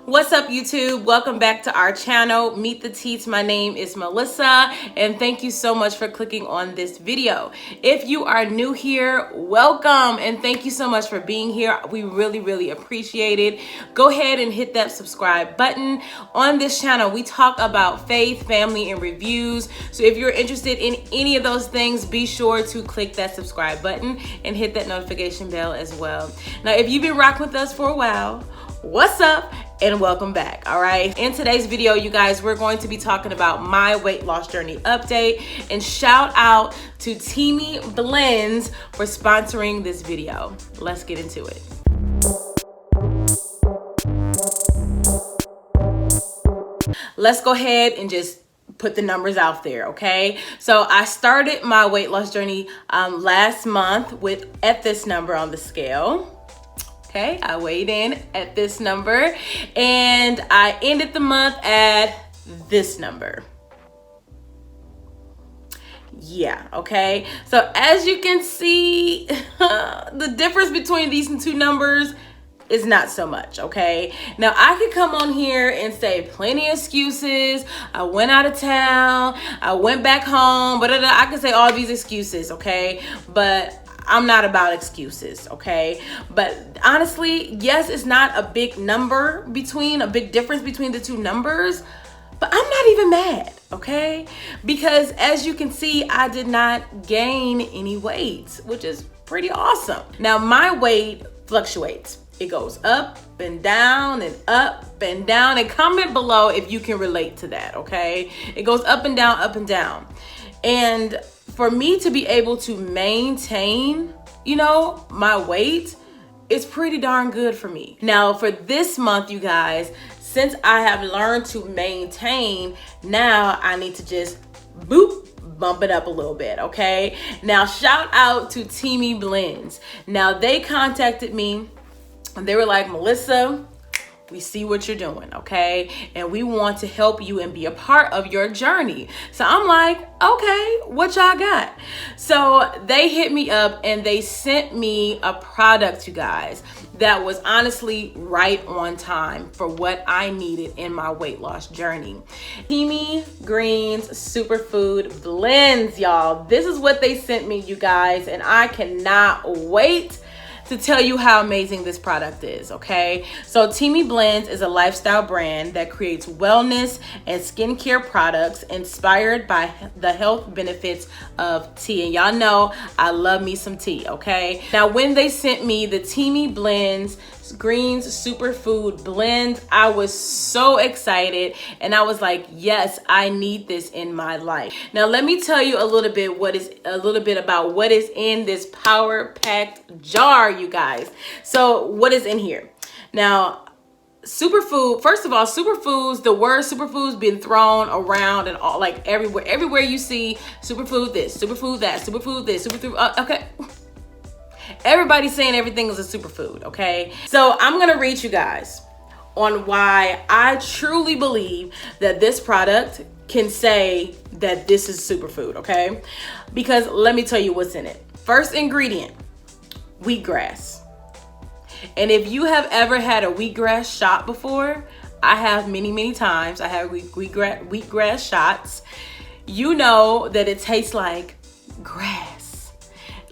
What's up, YouTube? Welcome back to our channel, Meet the Teats. My name is Melissa, and thank you so much for clicking on this video. If you are new here, welcome, and thank you so much for being here. We really appreciate it. Go ahead and hit that subscribe button. On this channel, we talk about faith, family, and reviews. So if you're interested in any of those things, be sure to click that subscribe button and hit that notification bell as well. Now, if you've been rocking with us for a while, what's up? And welcome back. All right, in today's video, you guys, we're going to be talking about my weight loss journey update, and shout out to Teami Blends for sponsoring this video. Let's get into it. Let's go ahead and just put the numbers out there, okay? So I started my weight loss journey last month at this number on the scale. Okay, I weighed in at this number, and I ended the month at this number. Yeah, okay. So as you can see, the difference between these two numbers is not so much, okay? Now, I could come on here and say plenty of excuses. I went out of town, I went back home, but I could say all these excuses, okay? But I'm not about excuses, okay? But honestly, yes, it's not a big difference between the two numbers, but I'm not even mad, okay? Because as you can see, I did not gain any weight, which is pretty awesome. Now, my weight fluctuates. It goes up and down and up and down, and comment below if you can relate to that, okay? It goes up and down, up and down. And for me to be able to maintain, my weight is pretty darn good for me. Now, for this month, you guys, since I have learned to maintain, now I need to just bump it up a little bit, okay? Now, shout out to Teami Blends. Now, they contacted me and they were like, Melissa, we see what you're doing, okay? And we want to help you and be a part of your journey. So I'm like, okay, what y'all got? So they hit me up and they sent me a product, you guys, that was honestly right on time for what I needed in my weight loss journey. Teami Greens Superfood Blends, y'all. This is what they sent me, you guys, and I cannot wait to tell you how amazing this product is, okay? So Teami Blends is a lifestyle brand that creates wellness and skincare products inspired by the health benefits of tea. And y'all know I love me some tea, okay? Now, when they sent me the Teami Blends Greens Superfood Blend, I was so excited, and I was like, yes, I need this in my life. Now, let me tell you a little bit about what is in this power packed jar, you guys. So what is in here? Now, superfood, first of all, superfoods, the word superfoods been thrown around and all, like everywhere you see superfood this, superfood that, superfood this, superfood, okay. Everybody's saying everything is a superfood, okay? So I'm gonna read you guys on why I truly believe that this product can say that this is superfood, okay? Because let me tell you what's in it. First ingredient, wheatgrass. And if you have ever had a wheatgrass shot before, I have many times. I have wheatgrass shots. You know that it tastes like grass.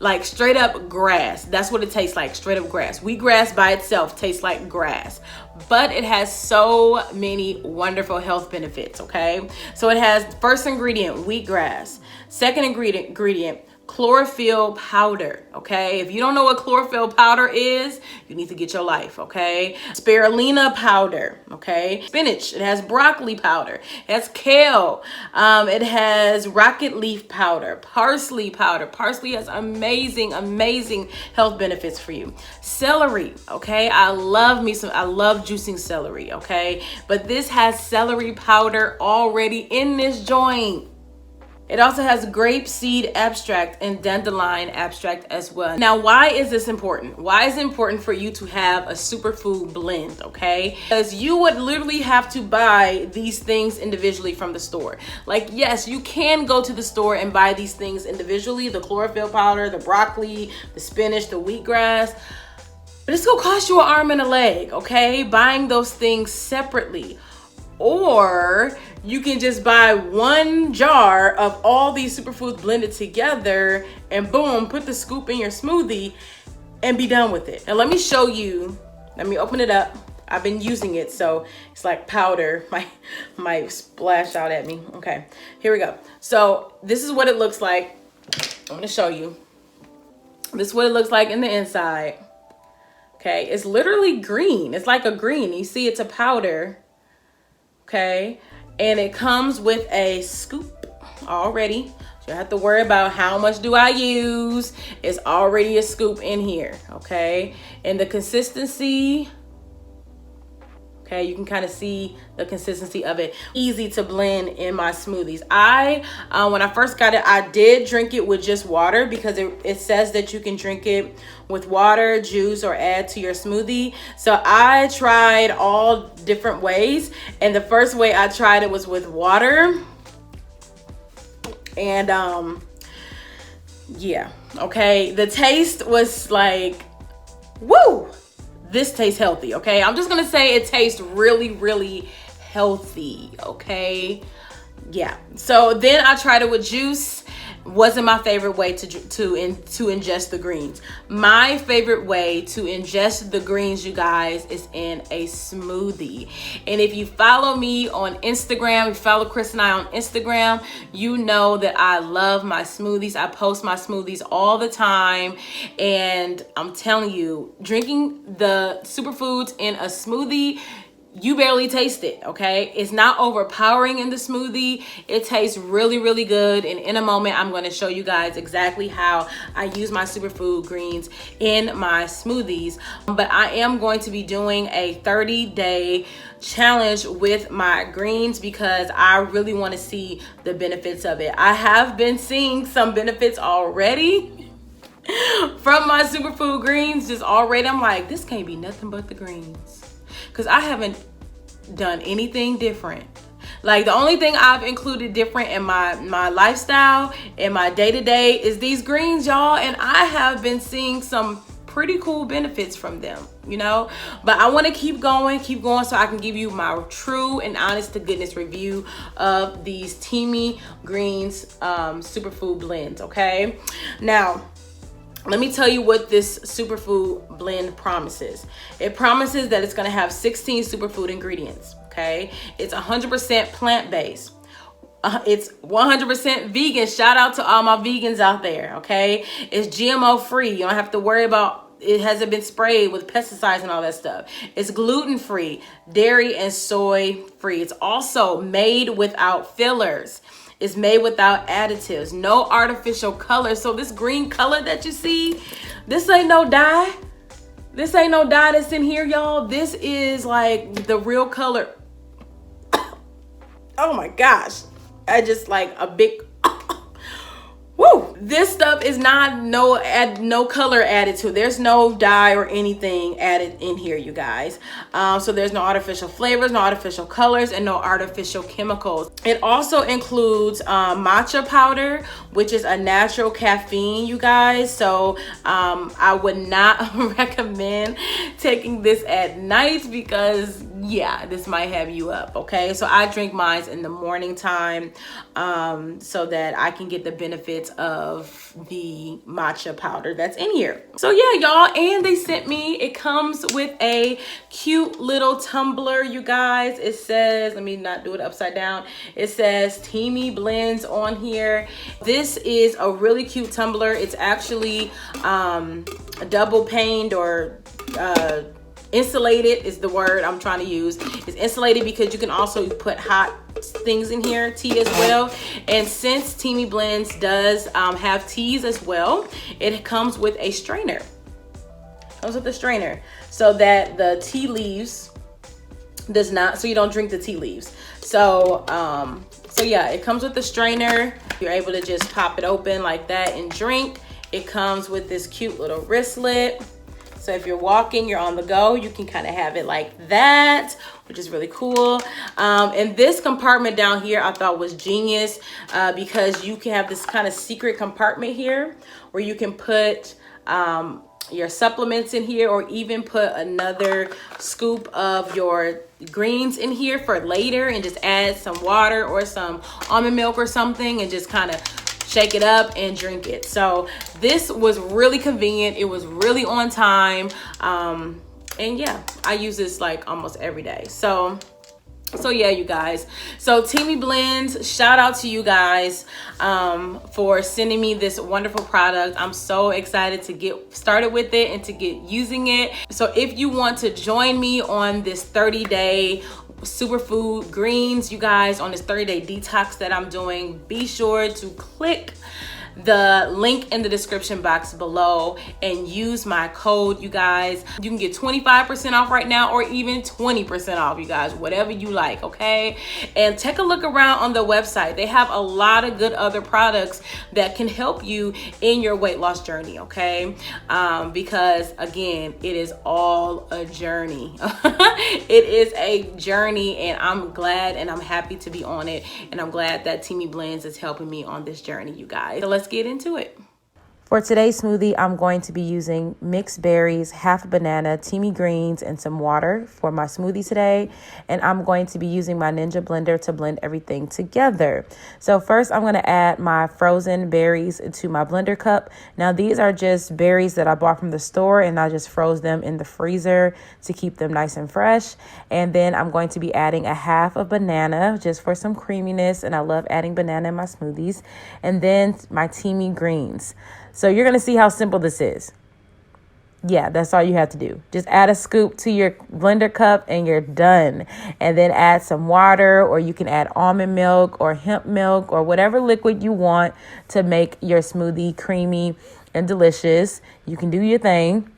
Like straight up grass. That's what it tastes like, straight up grass. Wheatgrass by itself tastes like grass, but it has so many wonderful health benefits, okay? So it has first ingredient, wheatgrass. Second ingredient, chlorophyll powder, okay? If you don't know what chlorophyll powder is, you need to get your life, okay? Spirulina powder, okay? Spinach, it has broccoli powder, it has kale, it has rocket leaf powder, parsley powder. Parsley has amazing health benefits for you. Celery, okay? I love juicing celery, okay? But this has celery powder already in this joint. It also has grape seed abstract and dandelion abstract as well. Now, why is this important? Why is it important for you to have a superfood blend, okay? Because you would literally have to buy these things individually from the store. Like, yes, you can go to the store and buy these things individually, the chlorophyll powder, the broccoli, the spinach, the wheatgrass. But it's gonna cost you an arm and a leg, okay? Buying those things separately. Or you can just buy one jar of all these superfoods blended together and boom, put the scoop in your smoothie and be done with it. Now let me show you, let me open it up. I've been using it, so it's like powder. Might splash out at me. Okay, here we go. So this is what it looks like. I'm gonna show you. This is what it looks like in the inside. Okay, it's literally green. It's like a green. You see it's a powder. Okay, and it comes with a scoop already. So you don't have to worry about how much do I use. It's already a scoop in here, okay? And the consistency, okay, you can kind of see the consistency of it. Easy to blend in my smoothies. When I first got it, I did drink it with just water because it says that you can drink it with water, juice, or add to your smoothie. So I tried all different ways. And the first way I tried it was with water. And yeah, okay. The taste was like, woo! This tastes healthy, okay? I'm just gonna say it tastes really, really healthy, okay? Yeah, so then I tried it with juice. Wasn't my favorite way to ingest the greens. My favorite way to ingest the greens, you guys, is in a smoothie. And if you follow me on Instagram, if you follow Chris and I on Instagram, you know that I love my smoothies. I post my smoothies all the time. And I'm telling you, drinking the superfoods in a smoothie, you barely taste it, okay? It's not overpowering in the smoothie. It tastes really, really good. And in a moment, I'm going to show you guys exactly how I use my superfood greens in my smoothies. But I am going to be doing a 30-day challenge with my greens because I really want to see the benefits of it. I have been seeing some benefits already from my superfood greens. Just already, I'm like, this can't be nothing but the greens. Because I haven't done anything different. Like the only thing I've included different in my lifestyle, in my day-to-day, is these greens, y'all. And I have been seeing some pretty cool benefits from them, you know. But I want to keep going so I can give you my true and honest to goodness review of these Teami greens superfood blends, okay? Now, let me tell you what this superfood blend promises. It promises that it's going to have 16 superfood ingredients, okay? It's 100% plant-based. It's 100% vegan. Shout out to all my vegans out there, okay? It's GMO free. You don't have to worry about it hasn't been sprayed with pesticides and all that stuff. It's gluten-free, dairy and soy free. It's also made without fillers. It's made without additives, no artificial color. So this green color that you see, this ain't no dye. This ain't no dye that's in here, y'all. This is like the real color. Oh my gosh. I just like a big, woo. This stuff is not no color added to it. There's no dye or anything added in here, you guys. So there's no artificial flavors, no artificial colors, and no artificial chemicals. It also includes matcha powder, which is a natural caffeine, you guys. So I would not recommend taking this at night because yeah, this might have you up, okay? So I drink mine in the morning time so that I can get the benefits of the matcha powder that's in here. So yeah, y'all, and they sent me, it comes with a cute little tumbler, you guys. It says, let me not do it upside down. It says Teami blends on here. This is a really cute tumbler. It's actually double paned or insulated is the word I'm trying to use. It's insulated because you can also put hot things in here, tea as well. And since Teami Blends does have teas as well, it comes with a strainer. So that the tea leaves does not, so you don't drink the tea leaves. So yeah, it comes with the strainer. You're able to just pop it open like that and drink. It comes with this cute little wristlet. So if you're walking, you're on the go, you can kind of have it like that, which is really cool. And this compartment down here I thought was genius because you can have this kind of secret compartment here where you can put your supplements in here, or even put another scoop of your greens in here for later and just add some water or some almond milk or something and just kind of shake it up and drink it. So this was really convenient. It was really on time. And yeah, I use this like almost every day. So yeah, you guys. So Teami Blends, shout out to you guys for sending me this wonderful product. I'm so excited to get started with it and to get using it. So if you want to join me on this 30-day superfood greens, you guys, on this 30-day detox that I'm doing, be sure to click the link in the description box below and use my code, you guys. You can get 25% off right now, or even 20% off, you guys, whatever you like, okay? And take a look around on the website. They have a lot of good other products that can help you in your weight loss journey, okay? Because again, it is all a journey. It is a journey, and I'm glad and I'm happy to be on it, and I'm glad that Teami Blends is helping me on this journey, you guys. So let's get into it. For today's smoothie, I'm going to be using mixed berries, half a banana, Teami greens, and some water for my smoothie today. And I'm going to be using my Ninja blender to blend everything together. So first, I'm going to add my frozen berries into my blender cup. Now, these are just berries that I bought from the store, and I just froze them in the freezer to keep them nice and fresh. And then I'm going to be adding a half a banana just for some creaminess, and I love adding banana in my smoothies. And then my Teami greens. So you're going to see how simple this is. Yeah, that's all you have to do. Just add a scoop to your blender cup and you're done. And then add some water, or you can add almond milk or hemp milk or whatever liquid you want to make your smoothie creamy and delicious. You can do your thing.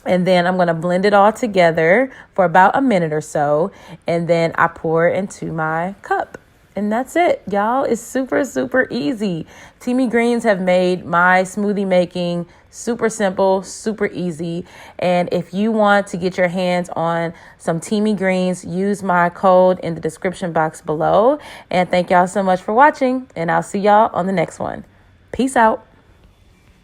And then I'm going to blend it all together for about a minute or so. And then I pour it into my cup. And that's it, y'all. It's super, super easy. Teami Greens have made my smoothie making super simple, super easy. And if you want to get your hands on some Teami Greens, use my code in the description box below. And thank y'all so much for watching. And I'll see y'all on the next one. Peace out.